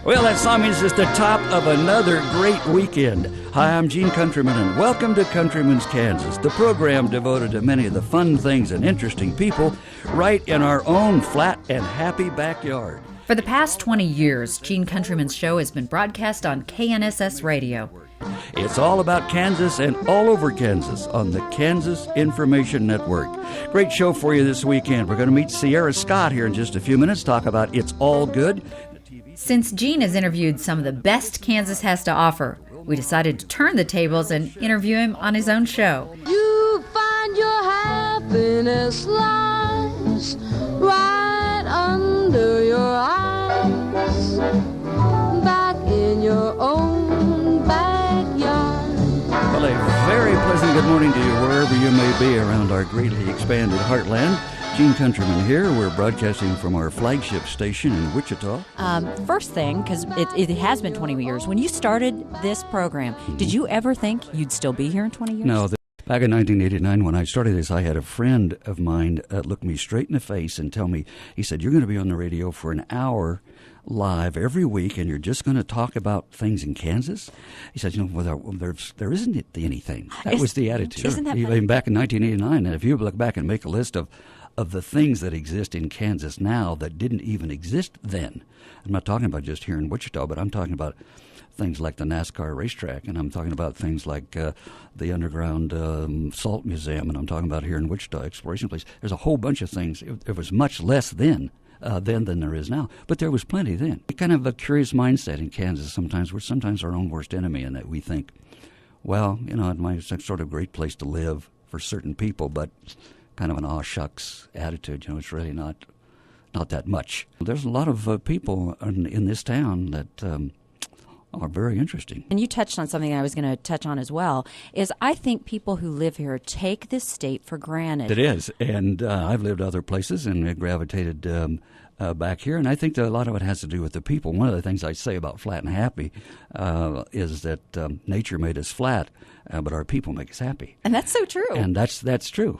Well, that song means it's the top of another great weekend. Hi, I'm Gene Countryman, and welcome to Countryman's Kansas, the program devoted to many of the fun things and interesting people right in our own flat and happy backyard. For the past 20 years, Gene Countryman's show has been broadcast on KNSS Radio. It's all about Kansas and all over Kansas on the Kansas Information Network. Great show for you this weekend. We're going to meet Sierra Scott here in just a few minutes, talk about It's All Good. Since Gene has interviewed some of the best Kansas has to offer, we decided to turn the tables and interview him on his own show. You find your happiness lies right under your eyes, back in your own backyard. Well, a very pleasant good morning to you wherever you may be around our greatly expanded heartland. Gene Countryman here. We're broadcasting from our flagship station in Wichita. First thing, because it has been 20 years, when you started this program, did you ever think you'd still be here in 20 years? No. Back in 1989, when I started this, I had a friend of mine look me straight in the face and tell me, he said, "You're going to be on the radio for an hour live every week, and you're just going to talk about things in Kansas?" He said, there isn't anything. That was the attitude. Isn't that Even back in 1989, and if you look back and make a list of the things that exist in Kansas now that didn't even exist then. I'm not talking about just here in Wichita, but I'm talking about things like the NASCAR racetrack, and I'm talking about things like the underground salt museum, and I'm talking about here in Wichita, exploration place. There's a whole bunch of things. There was much less then than there is now, but there was plenty then. Kind of a curious mindset in Kansas sometimes. We're sometimes our own worst enemy in that we think, well, it's a sort of great place to live for certain people, but kind of an aw shucks attitude. It's really not that much. There's a lot of people in this town that are very interesting. And you touched on something I was going to touch on as well, is I think people who live here take this state for granted. It is, and I've lived other places and gravitated back here, and I think that a lot of it has to do with the people. One of the things I say about Flat and Happy is that nature made us flat, but our people make us happy. And that's so true. And that's true.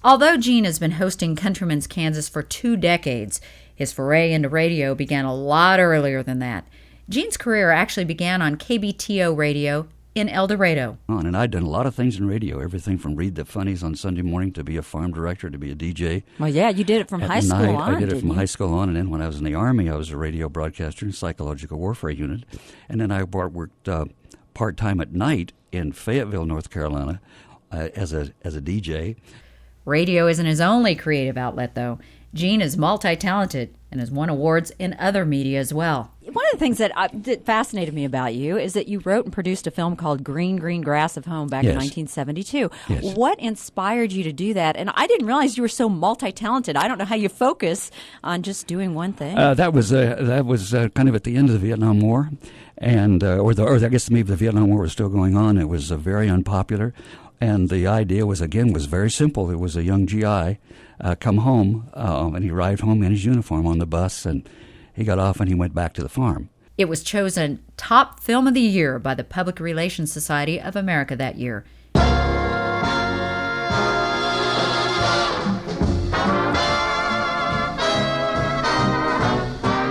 Although Gene has been hosting Countryman's Kansas for 2 decades, his foray into radio began a lot earlier than that. Gene's career actually began on KBTO radio in El Dorado. And I'd done a lot of things in radio, everything from read the funnies on Sunday morning to be a farm director to be a DJ. Well, yeah, you did it from high school on, I did it from high school on, and then when I was in the Army, I was a radio broadcaster in Psychological Warfare Unit. And then I worked part-time at night in Fayetteville, North Carolina, as a DJ. Radio isn't his only creative outlet, though. Gene is multi-talented and has won awards in other media as well. One of the things that fascinated me about you is that you wrote and produced a film called Green, Green Grass of Home back in 1972. Yes. What inspired you to do that? And I didn't realize you were so multi-talented. I don't know how you focus on just doing one thing. That was kind of at the end of the Vietnam War, and or I guess maybe the Vietnam War was still going on. It was very unpopular. And the idea was very simple. It was a young GI come home, and he arrived home in his uniform on the bus, and he got off and he went back to the farm. It was chosen Top Film of the Year by the Public Relations Society of America that year.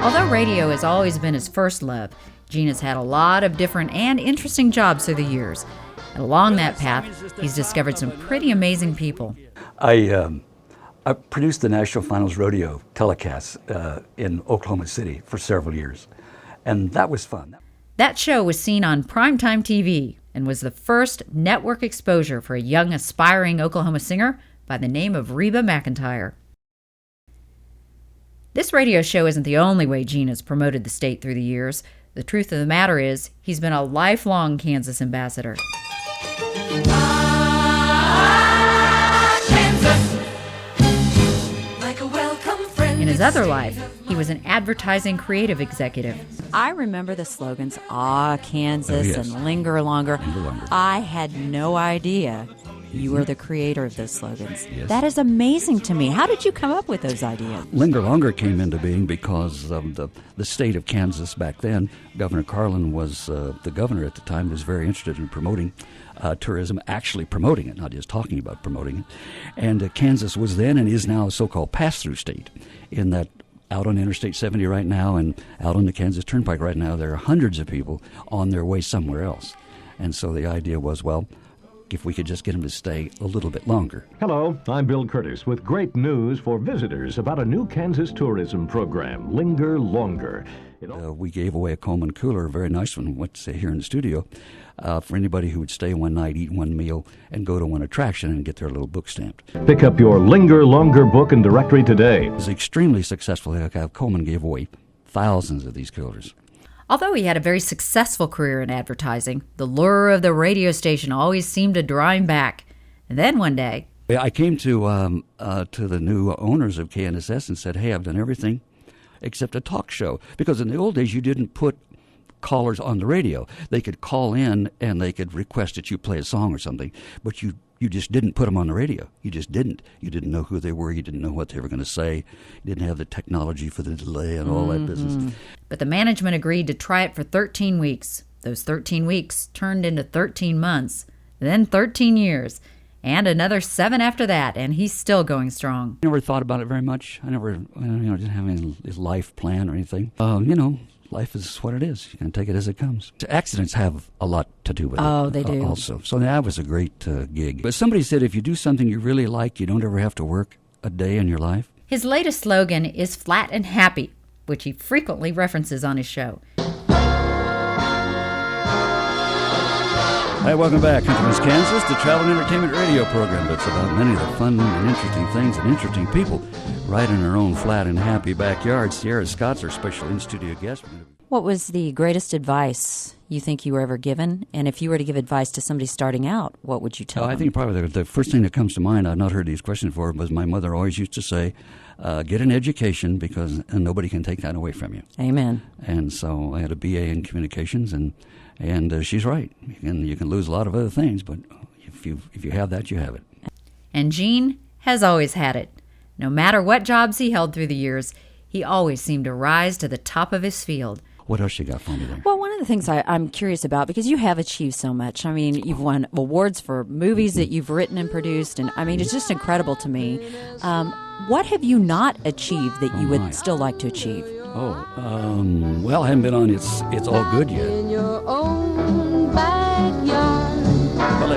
Although radio has always been his first love, Gene has had a lot of different and interesting jobs through the years. And along that path, he's discovered some pretty amazing people. I produced the National Finals Rodeo telecast in Oklahoma City for several years, and that was fun. That show was seen on primetime TV and was the first network exposure for a young, aspiring Oklahoma singer by the name of Reba McEntire. This radio show isn't the only way Gene has promoted the state through the years. The truth of the matter is, he's been a lifelong Kansas ambassador. In his other life, he was an advertising creative executive. I remember the slogans, Kansas, and Linger Longer. I had no idea you were the creator of those slogans. Yes. That is amazing to me. How did you come up with those ideas? Linger Longer came into being because the state of Kansas back then, Governor Carlin was the governor at the time, was very interested in promoting tourism, actually promoting it, not just talking about promoting it. And Kansas was then and is now a so-called pass-through state in that out on Interstate 70 right now and out on the Kansas Turnpike right now, there are hundreds of people on their way somewhere else. And so the idea was, well, if we could just get them to stay a little bit longer. Hello, I'm Bill Curtis with great news for visitors about a new Kansas tourism program, Linger Longer. We gave away a Coleman cooler, a very nice one, what's here in the studio, for anybody who would stay one night, eat one meal, and go to one attraction and get their little book stamped. Pick up your Linger Longer book and directory today. It was extremely successful. Coleman gave away thousands of these coolers. Although he had a very successful career in advertising, the lure of the radio station always seemed to draw him back. And then one day, I came to the new owners of KNSS and said, hey, I've done everything except a talk show. Because in the old days, you didn't put callers on the radio. They could call in and they could request that you play a song or something, but you just didn't put them on the radio. You just didn't. You didn't know who they were. You didn't know what they were going to say. You didn't have the technology for the delay and all that business. But the management agreed to try it for 13 weeks. Those 13 weeks turned into 13 months, then 13 years, and another 7 after that, and he's still going strong. I never thought about it very much. I never, didn't have any life plan or anything. Life is what it is. You can take it as it comes. Accidents have a lot to do with it. Oh, they do. Also. So that was a great gig. But somebody said if you do something you really like, you don't ever have to work a day in your life. His latest slogan is flat and happy, which he frequently references on his show. Hi, welcome back. Countryman's Kansas, the travel and entertainment radio program that's about many of the fun and interesting things and interesting people right in our own flat and happy backyard. Sierra Scott's our special in-studio guest. What was the greatest advice you think you were ever given? And if you were to give advice to somebody starting out, what would you tell them? I think probably the first thing that comes to mind, I've not heard these questions before, was my mother always used to say, get an education because nobody can take that away from you. Amen. And so I had a BA in communications, and she's right. You can lose a lot of other things, but if you have that, you have it. And Gene has always had it. No matter what jobs he held through the years, he always seemed to rise to the top of his field. What else you got for me there? Well, one of the things I'm curious about, because you have achieved so much. I mean, you've won awards for movies that you've written and produced, and I mean, it's just incredible to me. What have you not achieved that you would still like to achieve? Well, I haven't been on It's All Good yet. In your own backyard. Well,